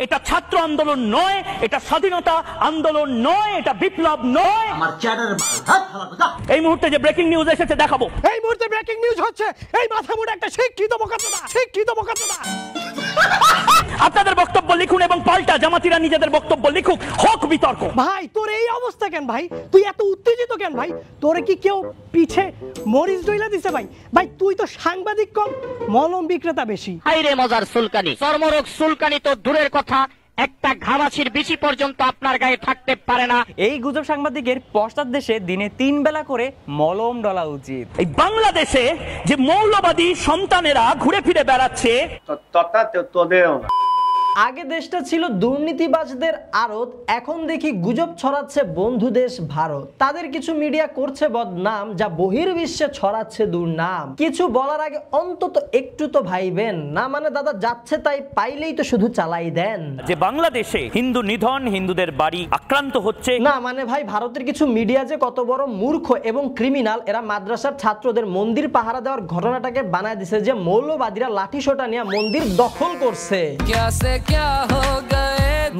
এটা ছাত্র আন্দোলন নয়, এটা স্বাধীনতা আন্দোলন নয়, এটা বিপ্লব নয়। আমার চ্যাটার এই মুহূর্তে যে ব্রেকিং নিউজ এসেছে দেখাবো। এই মুহূর্তে ব্রেকিং নিউজ হচ্ছে এই মাথা মোটা একটা শিক্ষিত বোকাচোদা। আপনাদের বক্তব্য লিখুন এবং পাল্টা জামাতিরা নিজেদের বক্তব্য লিখুক, হোক বিতর্ক। ভাই তোর এই অবস্থা কেন ভাই? তুই এত উত্তেজিত কেন ভাই? তোরে কি কেউ পিছে মরিচ ডইলা দিছে ভাই? ভাই তুই তো সাংবাদিক কম, মলম বিক্রেতা বেশি। হাইরে মজার সুলকানি, চর্মরোগ সুলকানি তো দূরের কথা, একটা ঘামাচির বেশি পর্যন্ত আপনার গায়ে থাকতে পারে না। এই গুজব সাংবাদিকের পশ্চাৎ দেশে দিনে 3 বেলা করে মলম ডলা উচিত। এই বাংলাদেশে যে মৌলবাদী সন্তানেরা ঘুরে ফিরে বেড়াচ্ছে, আগে দেশটা ছিল দুর্নীতিবাজদের আড়ত, এখন দেখি গুজব ছড়াচ্ছে বন্ধু দেশ ভারত। তাদের কিছু মিডিয়া করছে বদনাম, যা বহির্বিশ্বে ছড়াচ্ছে দুর্নাম। কিছু বলার আগে অন্তত একটু তো ভাইবেন না, মানে দাদা যাচ্ছে তাই পাইলেই তো শুধু চালাই দেন। যে বাংলাদেশে হিন্দু নিধন, হিন্দুদের বাড়ি আক্রান্ত হচ্ছে না, মানে ভাই ভারতের কিছু মিডিয়া যে কত বড় মূর্খ এবং ক্রিমিনাল, এরা মাদ্রাসার ছাত্রদের মন্দির পাহারা দেওয়ার ঘটনাটাকে বানায় দিছে যে মৌলবাদীরা লাঠি সোটা নিয়ে মন্দির দখল করছে।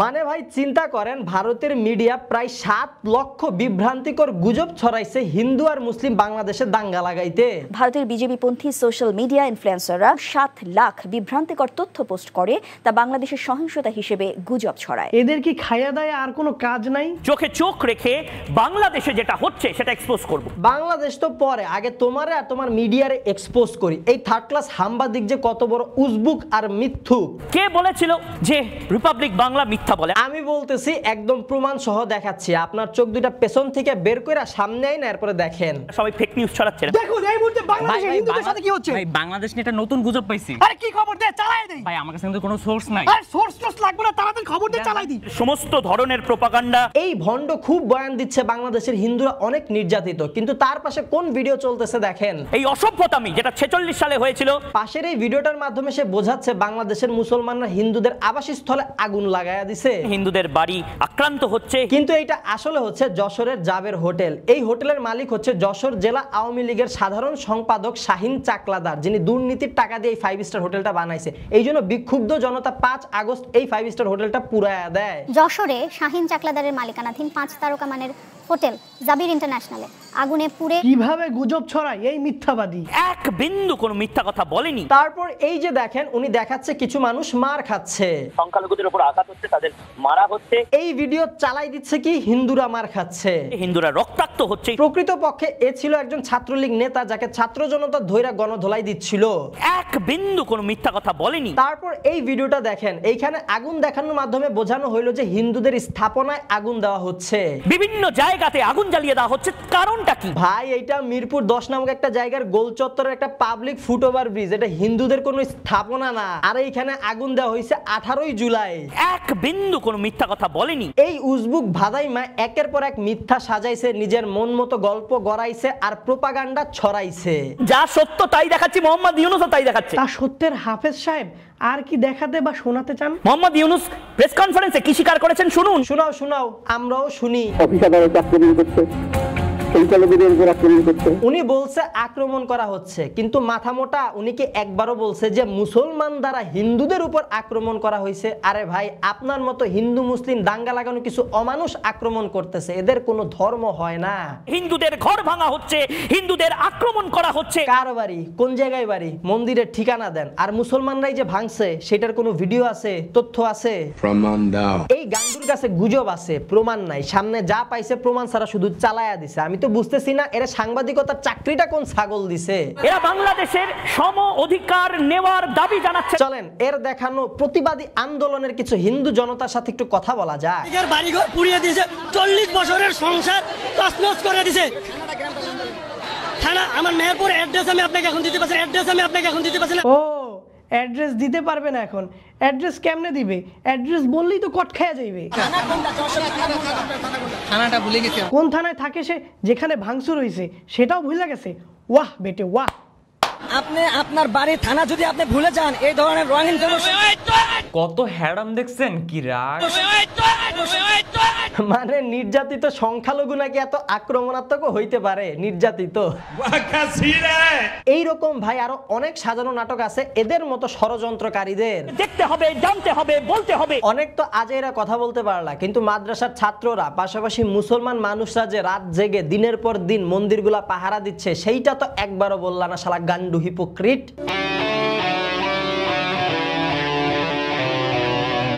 মানে ভাই চিন্তা করেন, ভারতের মিডিয়া প্রায় 7 লক্ষ বিভ্রান্তিকর গুজব ছড়াইছে হিন্দু আর মুসলিম বাংলাদেশে দাঙ্গা লাগাইতে। ভারতের বিজেপিপন্থী সোশ্যাল মিডিয়া ইনফ্লুয়েন্সাররা 7 লাখ বিভ্রান্তিকর তথ্য পোস্ট করে তা বাংলাদেশের সহিংসতা হিসেবে গুজব ছড়ায়। এদের কি খায়া দায় আর কোনো কাজ নাই? চোখে চোখ রেখে বাংলাদেশে যেটা হচ্ছে সেটা এক্সপোজ করব। বাংলাদেশ তো পরে, আগে তোমারে আর তোমার মিডিয়ারে এক্সপোজ করি। এই থার্ড ক্লাস সাংবাদিক যে কত বড় উজবুক আর মিথ্যুক। কে বলেছিল যে রিপাবলিক বাংলা মিথ্যা বলে? আমি বলতেছি, একদম প্রমাণ সহ দেখাচ্ছি। আপনার চোখ দুইটা পেছন থেকে বের করে সামনে আইন, এরপরে দেখেন। সবাই ফেক নিউজ ছড়াচ্ছে। দেখুন এই মুহূর্তে বাংলাদেশে হিন্দুদের সাথে কি হচ্ছে। ভাই বাংলাদেশ নিয়ে একটা নতুন গুজব পাইছি। আরে কি খবর দে, চালাই দেই। ভাই আমার কাছে কিন্তু কোনো সোর্স নাই। আরে সোর্স লাগবে না, তাড়াতাড়ি খবর দে, চালাই দি। সমস্ত ধরনের প্রোপাগান্ডা। এই ভণ্ড খুব বয়ান দিচ্ছে বাংলাদেশের হিন্দুরা অনেক নির্যাতিত, কিন্তু তার পাশে কোন ভিডিও চলতেছে দেখেন। এই অসভ্যতামি যেটা 46 সালে হয়েছিল, পাশের এই ভিডিওটার মাধ্যমে সে বোঝাচ্ছে বাংলাদেশের মুসলমানরা হিন্দুদের আবাসস্থলে আগুন লাগায়া দিছে, হিন্দুদের বাড়ি আক্রান্ত হচ্ছে। কিন্তু এটা আসলে হচ্ছে যশোরের জাবের হোটেল। এই হোটেলের মালিক হচ্ছে যশোর জেলা আওয়ামী লীগের সাধারণ সম্পাদক শাহিন চাকলাদার, যিনি দুর্নীতির টাকা দিয়ে এই 5 স্টার হোটেলটা বানাইছে। এই জন্য বিক্ষুব্ধ জনতা 5 আগস্ট এই 5 স্টার হোটেলটা পুরায়া দেয়। যশোরে শাহিন চাকলাদারের মালিকানাধীন 5 তারকা মানের হোটেল জাবির ইন্টারন্যাশনালে আগুনে পুড়ে কিভাবে গুজব ছড়ায় এই মিথ্যাবাদী? এক বিন্দু কোনো মিথ্যা কথা বলেনি। তারপর এই যে দেখেন, উনি দেখাচ্ছে কিছু মানুষ মার খাচ্ছে, সংখ্যালঘুদের উপর আঘাত হচ্ছে, তাদের মারা হচ্ছে। এই ভিডিও চালাই দিচ্ছে কি হিন্দুরা মার খাচ্ছে, হিন্দুরা রক্তাক্ত হচ্ছে। প্রকৃতপক্ষে এ ছিল একজন ছাত্রলীগ নেতা যাকে ছাত্র জনতা ধৈরা গণধোলাই দিচ্ছিল। এক বিন্দু কোনো মিথ্যা কথা বলেনি। তারপর এই ভিডিওটা দেখেন, এইখানে আগুন দেখানোর মাধ্যমে বোঝানো হইলো যে হিন্দুদের স্থাপনায় আগুন দেওয়া হচ্ছে, বিভিন্ন জায়গাতে আগুন জ্বালিয়ে দেওয়া হচ্ছে। কারণটা কি ভাই? এটা মিরপুর 10 নামক একটা জায়গার গোল চত্বরের একটা পাবলিক ফুটওভার ব্রিজ, এটা হিন্দুদের কোনো স্থাপনা না। আর এইখানে আগুন দেওয়া হয়েছে 18ই জুলাই। এক বিন্দু কোনো মিথ্যা কথা বলেনি। এই উজবুক ভাদাইমা একের পর এক মিথ্যা সাজাইছে, নিজের মন মতো গল্প গড়াইছে আর প্রোপাগান্ডা ছড়াইছে। যা সত্য তাই দেখাচ্ছি, মোহাম্মদ ইউনূসও তাই দেখাচ্ছে। তা সত্যের হাফেজ সাহেব আর কি দেখাতে বা শোনাতে চান? মোহাম্মদ ইউনূস প্রেস কনফারেন্সে কি স্বীকার করেছেন শুনুন। শোনাও, আমরাও শুনি। অফিসাররা চাকরি করছে, উনি বলছে আক্রমণ করা হচ্ছে, কিন্তু মাথা মোটা উনি কি একবারও বলছে যে মুসলমান দ্বারা হিন্দুদের উপর আক্রমণ করা হয়েছে? আরে ভাই, আপনার মতো হিন্দু মুসলিম দাঙ্গা লাগানো কিছু অমানুষ আক্রমণ করতেছে, এদের কোনো ধর্ম হয় না। হিন্দুদের ঘর ভাঙা হচ্ছে, হিন্দুদের আক্রমণ করা হচ্ছে। কার বাড়ি, কোন জায়গায় বাড়ি, মন্দিরের ঠিকানা দেন। আর মুসলমানরাই যে ভাঙছে সেটার কোনো ভিডিও আছে, তথ্য আছে? প্রমাণ দাও। এই গান্ডুর কাছে গুজব আছে, প্রমাণ নাই। সামনে যা পাইছে প্রমাণ ছাড়া শুধু চালায়া দিছে। আমি তো বুঝতেছি না এরা সাংবাদিকতার চাকরিটা কোন ছাগল দিছে। এরা বাংলাদেশের সম অধিকার নেওয়ার দাবি জানাচ্ছে। চলেন এর দেখানো প্রতিবাদী আন্দোলনের কিছু হিন্দু জনতার সাথে একটু কথা বলা যায়। এর বাড়িঘর পুড়িয়ে দিয়েছে, 40 বছরের সংসার তছনছ করে দিয়েছে। থানা আমার মেহেরপুর অ্যাড্রেস আমি আপনাকে এখন দিতে পারছি, ও অ্যাড্রেস দিতে পারবে না এখন? অ্যাড্রেস কেমনে দিবে? অ্যাড্রেস বললেই তো কট খেয়ে যাইবে। থানাটা ভুলে গেছে। কোন থানায় থাকে সে, যেখানে ভাঙচুর হইছে সেটাও ভুলে গেছে? ওয়াহ বেটে ওয়াহ। আপনি আপনার বাড়ির থানা যদি আপনি ভুলে যান, এই ধরনের রঙিন কত হ্যারাম দেখছেন, কি রাগ। মানে নির্যাতিত সংখ্যালঘু নাকি এত আক্রমণাত্মক হইতে পারে? নির্যাতিত এইরকম ভাই আরো অনেক সাজানো নাটক আছে এদের মতো ষড়যন্ত্রকারীদের। দেখতে হবে, জানতে হবে, বলতে হবে। অনেক তো আজ এরা কথা বলতে পারলা, কিন্তু মাদ্রাসার ছাত্ররা পাশাপাশি মুসলমান মানুষরা যে রাত জেগে দিনের পর দিন মন্দিরগুলা পাহারা দিচ্ছে সেইটা তো একবারও বললা না, শালা গান্ডু হিপোক্রিট।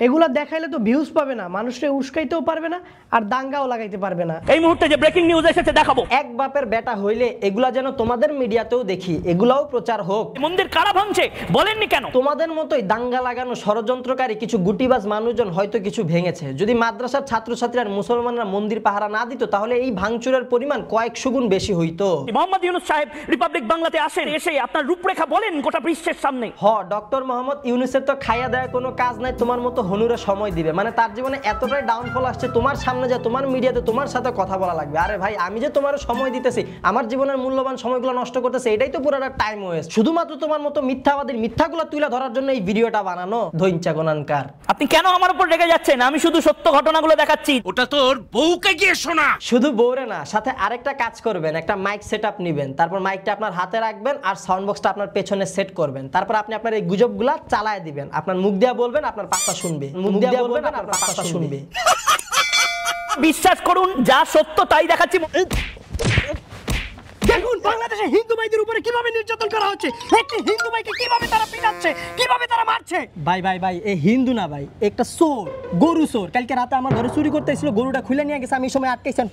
এগুলা দেখাইলে তো ভিউজ পাবে না, মানুষকে উস্কাইতেও পারবে না, আর দাঙ্গাও লাগাইতে পারবে না। এই মুহূর্তে যে ব্রেকিং নিউজ এসেছে দেখাবো। এক বাপের বেটা হইলে এগুলা যেন তোমাদের মিডিয়াতেও দেখি, এগুলাও প্রচার হোক। মন্দির কারা ভাঙছে বলেননি কেন? তোমাদের মতোই দাঙ্গা লাগানো ষড়যন্ত্রকারী কিছু গুটিবাজ মানুষজন হয়তো কিছু ভেঙেছে। যদি মাদ্রাসার ছাত্রছাত্রী আর মুসলমানরা মন্দির পাহারা না দিত তাহলে এই ভাঙচুরের পরিমাণ কয়েকশো গুণ বেশি হইতো। মোহাম্মদ ইউনূস সাহেব রিপাবলিক বাংলাতে আসেন, এসে আপনার রূপরেখা বলেন গোটা বিশ্বের সামনে। ডক্টর মোহাম্মদ ইউনূসের তো খাইয়া দেওয়া কোনো কাজ নাই, তোমার মতো হনুরে সময় দিবে। মানে তার জীবনে এতটাই ডাউনফল আসছে, তোমার সামনে যে তোমার মিডিয়াতে তোমার সাথে কথা বলা লাগবে। আরে ভাই, আমি যে তোমার সময় দিতেছি, আমার জীবনের মূল্যবান সময়গুলো নষ্ট করতেছে, এটাই তো পুরোটা টাইম ওয়েস্ট। শুধুমাত্র তোমার মতো মিথ্যাবাদীর মিথ্যাগুলো তুলে ধরার জন্য এই ভিডিওটা বানানো। ধৈঞ্চা গোনানকার, আপনি কেন আমার উপর রেগে যাচ্ছেন? আমি শুধু সত্য ঘটনাগুলো দেখাচ্ছি। ওটা তোর বউকে গিয়ে শোনা। শুধু বউরে না, সাথে আরেকটা কাজ করবেন, একটা মাইক সেটআপ নেবেন, তারপর মাইকটা আপনার হাতে রাখবেন আর সাউন্ড বক্সটা আপনার পেছনে সেট করবেন। তারপর আপনি আপনার এই গুজবগুলা চালায় দিবেন, আপনার মুখ দিয়ে বলবেন, আপনার পাশা শুনবে, মুখ দিয়ে বলবেন, আপনার পাশা শুনবে। বিশ্বাস করুন, যা সত্য তাই দেখাচ্ছি। দেখুন বাংলাদেশে হিন্দু ভাইদের উপরে কিভাবে নির্যাতন করা হচ্ছে, একটি হিন্দু ভাইকে কিভাবে তারা পিটাচ্ছে, কিভাবে তারা মারছে। ভাই ভাই ভাই, এই হিন্দু না ভাই, একটা চোর, গরু চোর। কালকে রাতে আমার ঘরে চুরি করতে এসেছিল, গরুটা খুলে নিয়ে গেছে, আমি এই সময় আটকেছেন।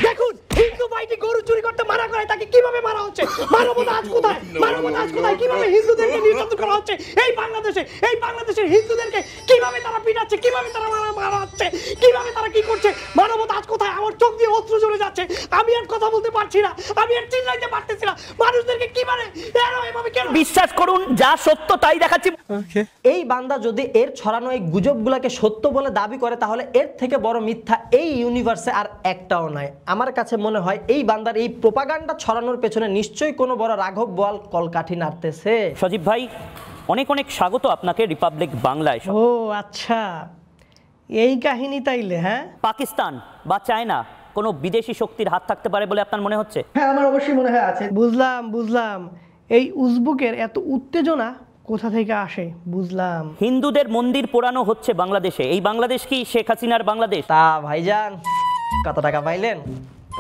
দেখুন হিন্দু ভাইটি গরু চুরি করতে মানা করে, তাকে কিভাবে মারা হচ্ছে। মানবতা আজ কোথায়, মানবতা আজ কোথায়? কিভাবে হিন্দুদেরকে নির্যাতন করা হচ্ছে এই বাংলাদেশে, এই বাংলাদেশের হিন্দুদেরকে কিভাবে তারা পিটাচ্ছে, কিভাবে তারা মারা হচ্ছে, কিভাবে তারা কি করছে। মানবতা আজ কোথায়? আমার চোখ দিয়ে অস্ত্র চলে যাচ্ছে, আমি আর কথা বলতে পারছি না, আমি আর চিল্লাইতে পারতেছি না। মানুষদেরকে কিভাবে এভাবে কেন? বিশ্বাস করুন, যা সত্য তাই দেখাচ্ছি। এই বান্দা যদি এর ছড়ানো এই গুজবগুলোকে সত্য বলে দাবি করে তাহলে এর থেকে বড় মিথ্যা এই ইউনিভার্সে আর একটাও নাই। আমার কাছে মনে হয় এই বান্দার এই প্রোপাগান্ডা ছড়ানোর পেছনে নিশ্চয়ই কোনো বড় রাঘব বোয়াল কলকাঠি নাড়তেছে। সজীব ভাই, অনেক অনেক স্বাগত আপনাকে রিপাবলিক বাংলায়। ও আচ্ছা, এই কাহিনী তাইলে। হ্যাঁ, পাকিস্তান বা চায়না কোনো বিদেশি শক্তির হাত থাকতে পারে বলে আপনার মনে হচ্ছে? হ্যাঁ, আমার অবশ্যই মনে হয় আছে। বুঝলাম বুঝলাম, এই উজবুকের এত উত্তেজনা কোথা থেকে আসে বুঝলাম। হিন্দুদের মন্দির পোড়ানো হচ্ছে বাংলাদেশে। এই বাংলাদেশ কি শেখ হাসিনার বাংলাদেশ? তা ভাইজান, কত টাকা পাইলেন?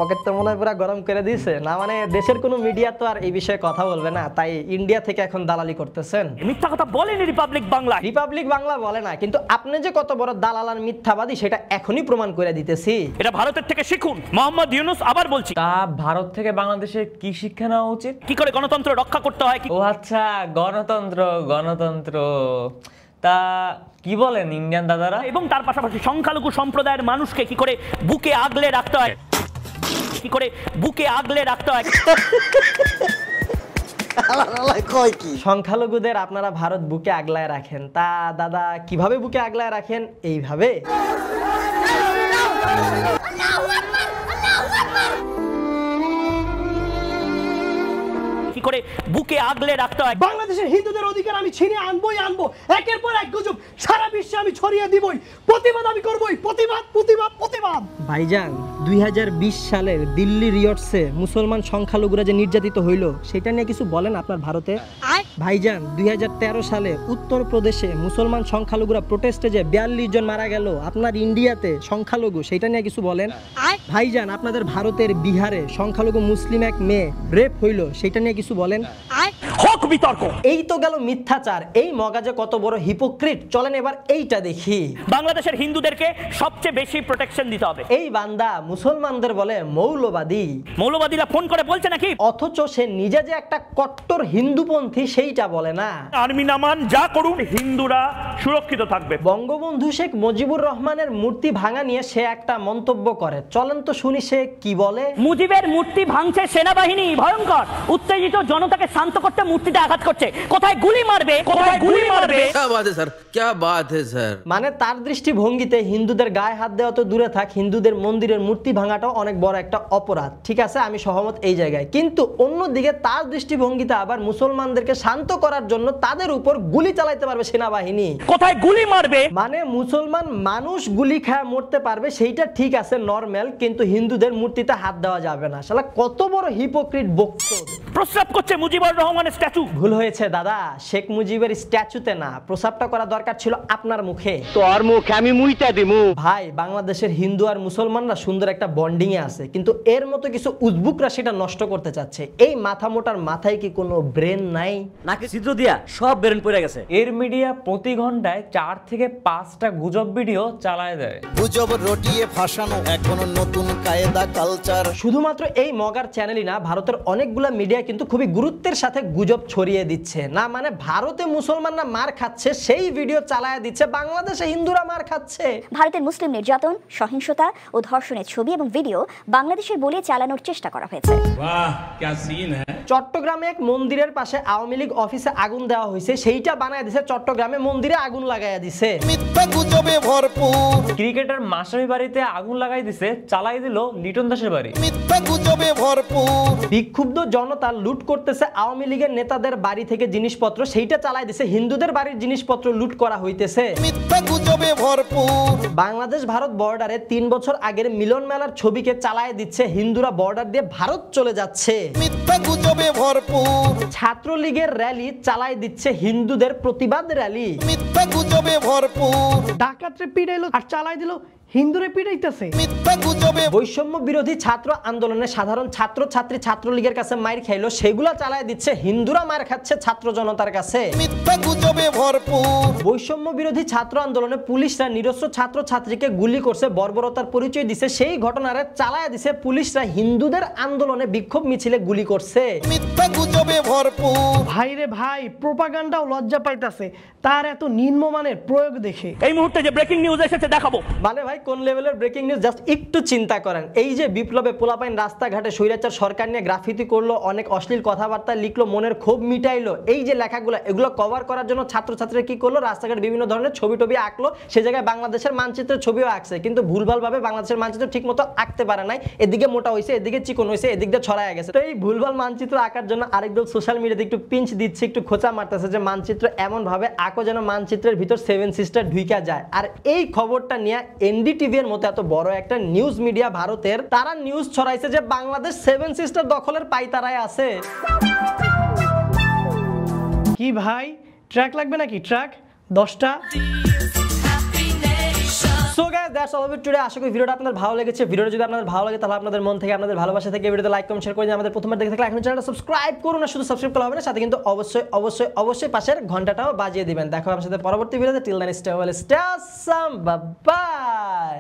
পকেট তো মনে হয় পুরো গরম করে দিয়েছে না। মানে দেশের কোনো মিডিয়া তো আর এই বিষয়ে কথা বলবে না, তাই ইন্ডিয়া থেকে এখন দালালি করতেছেন। মিথ্যা কথা বলেনি রিপাবলিক বাংলা। রিপাবলিক বাংলা বলে না, কিন্তু আপনি যে কত বড় দালাল আর মিথ্যাবাদী সেটা এখনই প্রমাণ করে দিতেছি। এটা ভারতের থেকে শিখুন। মোহাম্মদ ইউনূস, আবার বলছি, তা ভারত থেকে বাংলাদেশে কি শিক্ষা নেওয়া উচিত? কি করে গণতন্ত্র রক্ষা করতে হয়। ও আচ্ছা, গণতন্ত্র গণতন্ত্র। তা কি বলেন ইন্ডিয়ান দাদারা? এবং তার পাশাপাশি সংখ্যালঘু সম্প্রদায়ের মানুষকে কি করে বুকে আগলে রাখতে হয়, কি করে বুকে আগলে রাখতে হয়। সংখ্যালঘুদের আপনারা ভারত বুকে আগলায় রাখেন। তা দাদা, কিভাবে বুকে আগলায় রাখেন? এইভাবে। কি করে বুকে আগলে রাখতে হয়। বাংলাদেশের হিন্দুদের অধিকার আমি ছিনিয়ে আনবই আনবো, একের পর এক গুজব সারা বিশ্বে আমি ছড়িয়ে দিবই, প্রতিবাদ আমি করবই, প্রতিবাদ প্রতিবাদ প্রতিবাদ। ভাইজান, 2020 সালের দিল্লি রিয়টসে মুসলমান সংখ্যালঘুরা যে নির্যাতিত হইল সেটা নিয়ে কিছু বলেন আপনার ভারতে? ভাইজান, 2013 সালে উত্তরপ্রদেশে মুসলমান সংখ্যালঘুরা প্রোটেস্টে যে 42 জন মারা গেল আপনার ইন্ডিয়াতে সংখ্যালঘু, সেটা নিয়ে কিছু বলেন? ভাইজান, আপনাদের ভারতের বিহারে সংখ্যালঘু মুসলিম এক মেয়ে রেপ হইল, সেটা নিয়ে কিছু বলেন? হোক বিতর্ক। এই তো গেল মিথ্যাচার। এই মগাজে কত বড় হিপোক্রিট। চলেন এবার এইটা দেখি। বাংলাদেশের হিন্দুদেরকে সবচেয়ে বেশি প্রোটেকশন দিতে হবে। এই বান্দা মুসলমানদের বলে মৌলবাদী। মৌলবাদীরা ফোন করে বলছে নাকি? অথচ সে নিজে যে একটা কট্টর হিন্দুপন্থী সেইটা বলে না। আর্মি নামান, যা করুন, হিন্দুরা সুরক্ষিত থাকবে। বঙ্গবন্ধু শেখ মুজিবুর রহমানের মূর্তি ভাঙা নিয়ে সে একটা মন্তব্য করে, চলেন তো শুনি সে কি বলে। মুজিবের মূর্তি ভাঙছে সেনাবাহিনী, ভয়ঙ্কর। উত্তেজিত জনতাকে শান্ত করতে মূর্তিটা বুকে আঘাত করছে, কোথায় গুলি মারবে, কোথায় গুলি মারবে। क्या बात है सर, क्या बात है सर। মানে তার দৃষ্টিভঙ্গিতে হিন্দুদের গায়ে হাত দেওয়া তো দূরে থাক, হিন্দুদের মন্দিরের মূর্তি ভাঙাটাও অনেক বড় একটা অপরাধ। ঠিক আছে, আমি সহমত এই জায়গায়, কিন্তু অন্যদিকে তার দৃষ্টিভঙ্গিতে আবার মুসলমানদেরকে শান্ত করার জন্য তাদের উপর গুলি চালাইতে পারবে সেনাবাহিনী, কোথায় গুলি মারবে। মানে মুসলমান মানুষ গুলি খায় মরতে পারবে, সেইটা ঠিক আছে নরমাল, কিন্তু হিন্দুদের মূর্তিতে হাত দেওয়া যাবে না। শালা কত বড় হিপোক্রিট বক্তব্য। প্রস্রাব করছে মুজিবুর রহমানের স্ট্যাচু। ভুল হয়েছে দাদা, শেখ মুজিবের স্ট্যাচুতে না, প্রস্রাবটা করা দরকার ছিল আপনার মুখে। তোর মুখে আমি মুইতা দিমু। ভাই, বাংলাদেশের হিন্দু আর মুসলমানরা সুন্দর একটা বন্ডিং এ আছে, কিন্তু এর মতো কিছু উজবুকরা সেটা নষ্ট করতে চাচ্ছে। এই মাথা মোটার মাথায় কি কোনো ব্রেন নাই নাকি? ছিদ্র দিয়া সব ব্রেন পড়ে গেছে। এর মিডিয়া প্রতি ঘন্টায় 4 থেকে 5টা গুজব ভিডিও চালায় দেয়। গুজব রটিয়ে ফাঁসানো এখনো নতুন কায়দা কালচার। শুধুমাত্র এই মগার চ্যানেলই না, ভারতের অনেকগুলা মিডিয়া কিন্তু খুবই গুরুত্বের সাথে গুজব ছড়িয়ে দিচ্ছে। না মানে ভারতে মুসলমানরা মার খাচ্ছে সেই ভিডিও চালায় দিচ্ছে, বাংলাদেশে হিন্দুরা মার খাচ্ছে। ভারতের মুসলিম নির্যাতন, সহিংসতা ও ধর্ষণের ছবি এবং ভিডিও বাংলাদেশের বলে চালানোর চেষ্টা করা হয়েছে। वाह क्या सीन है। চট্টগ্রামে এক মন্দিরের পাশে আওয়ামী লীগ অফিসে আগুন দেওয়া হয়েছে, সেইটা বানায় দিছে চট্টগ্রামে মন্দিরে আগুন লাগাইয়া দিছে। মিথ্যা গুজবে ভরপুর। ক্রিকেটার মাশরাফি বাড়িতে আগুন লাগাই দিছে, চালাই দিল লিটন দাসের বাড়ি। মিথ্যা গুজবে ভরপুর। বিক্ষুব্ধ জনতা লুট করতেছে আওয়ামী লীগের নেতাদের বাড়ি থেকে জিনিসপত্র, সেইটা চালাই দিছে হিন্দুদের বাড়ির জিনিসপত্র লুট করা হইতেছে। মিথ্যা গুজবে ভরপুর। বাংলাদেশ ভারত বর্ডারে 3 বছর আগের মিলন মেলার ছবিকে চালায় দিচ্ছে, হিন্দুরা বর্ডার দিয়ে ভারত চলে যাচ্ছে। মিথ্যা গুজবে ভরপুর। ছাত্রলীগের র্যালি চালায় দিচ্ছে হিন্দুদের প্রতিবাদ র্যালি। মিথ্যা গুজবে ভরপুর। ডাকাতরে পিড়াইলো আর চালাই দিল, হিন্দুরে পিড়াইতেছে। মিথ্যা গুজবে। বৈষম্য বিরোধী ছাত্র আন্দোলনে সাধারণ ছাত্র ছাত্রী ছাত্রলীগের কাছে মাইর খাইলো, সেগুলা চালায় দিচ্ছে হিন্দুরা মার খাচ্ছে ছাত্র জনতার কাছে। মিথ্যা গুজবে ভরপুর। বৈষম্য বিরোধী ছাত্র আন্দোলনে পুলিশরা নিরস্ত্র ছাত্র ছাত্রীকে গুলি করছে, বর্বরতার পরিচয় দিছে, সেই ঘটনারে চালায় দিছে পুলিশরা হিন্দুদের আন্দোলনে বিক্ষোভ মিছিলে গুলি করছে। মিথ্যা গুজবে ভরপুর। ভাই রে ভাই, প্রোপাগান্ডাও লজ্জা পাইতাছে তার এত নিম্নমানের প্রয়োগ দেখে। এই মুহূর্তে যে ব্রেকিং নিউজ এসেছে দেখাবো। মানে ভাই কোন লেভেলের ব্রেকিং নিউজ, জাস্ট একটু চিন্তা করেন। এই যে বিপ্লবে পোলাপাইন রাস্তাঘাটে স্বৈরাচার সরকার নিয়ে গ্রাফিতি করলো, অনেক অশ্লীল কথাবার্তা লিখলো, মনের ক্ষোভ মিটাইলো, এই যে লেখাগুলো এগুলো কভার করার জন্য ছাত্রছাত্রীরা কি করলো, রাস্তাঘাট বিভিন্ন ধরনের ছবি টবি আঁকলো, সে জায়গায় বাংলাদেশের মানচিত্রের ছবিও আঁকছে, কিন্তু ভুলভাল ভাবে বাংলাদেশের মানচিত্র ঠিক মতো আঁকতে পারে নাই। এদিকে মোটা হয়েছে, এদিকে চিকন হয়েছে, এদিক দিয়ে ছড়ায় গেছে। তো এই ভুলভাল মানচিত্র আঁকার জন্য আরেকদল সোশ্যাল মিডিয়াতে একটু পিঞ্চ দিচ্ছে, একটু খোঁচা মারতেছে যে মানচিত্র এমন ভাবে আঁকো যেন মানচিত্রের ভিতর 7 সিস্টার ঢুইকা যায়। আর এই খবরটা নিয়ে এনডিটিভি এর মতো এত বড় একটা নিউজ মিডিয়া ভারতের, তারা নিউজ ছড়াইছে যে বাংলাদেশ 7 সিস্টার দখলের পাইতারায় আছে। কি ভাই, ট্র্যাক লাগবে নাকি? ট্র্যাক 10টা। So guys, that's all of today. আশা করি ভিডিওটা আপনাদের ভালো লেগেছে। ভিডিওটা যদি আপনাদের ভালো লাগে তাহলে আপনাদের মন থেকে, আপনাদের ভালোবাসা থেকে ভিডিওতে লাইক কমেন্ট শেয়ার করে দিন। আমাদের প্রথমবার দেখে থাকলে এখন চ্যানেলটা সাবস্ক্রাইব করুন, না শুধু সাবস্ক্রাইব করা হবে না, সাথে কিন্তু অবশ্যই অবশ্যই অবশ্যই পাশের ঘন্টাটাও বাজিয়ে দিবেন। দেখা হবে আমার সাথে পরবর্তী ভিডিওতে। Till then stay well, stay awesome, bye by.